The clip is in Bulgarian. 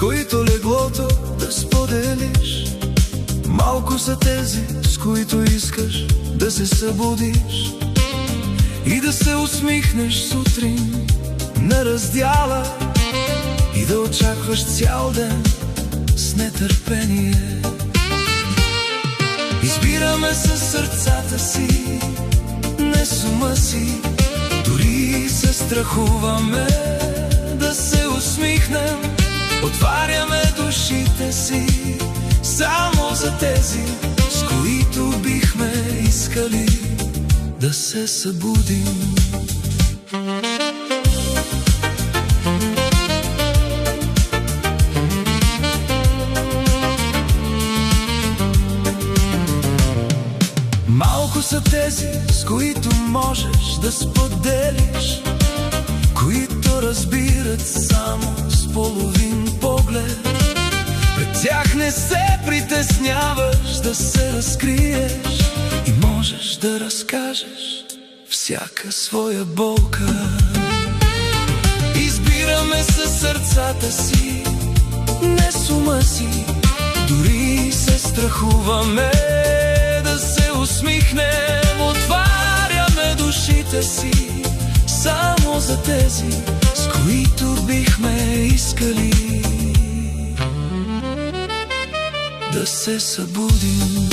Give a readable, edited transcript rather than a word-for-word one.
които леглото да споделиш. Малко са тези, с които искаш да се събудиш и да се усмихнеш сутрин на раздяла и да очакваш цял ден с нетърпение. Избираме със сърцата си, не с ума си, дори се страхуваме да се усмихнем. Отваряме душите си само за тези, с които бихме искали да се събудим. Малко са тези, с които можеш да споделиш, които разбират само с половин поглед. Пред тях не се притесняваш да се разкриеш и можеш да разкажеш всяка своя болка. Избираме със сърцата си, не с ума си, дори се страхуваме да се усмихнем. Отваряме душите си само за тези, с които бихме искали да се събудим.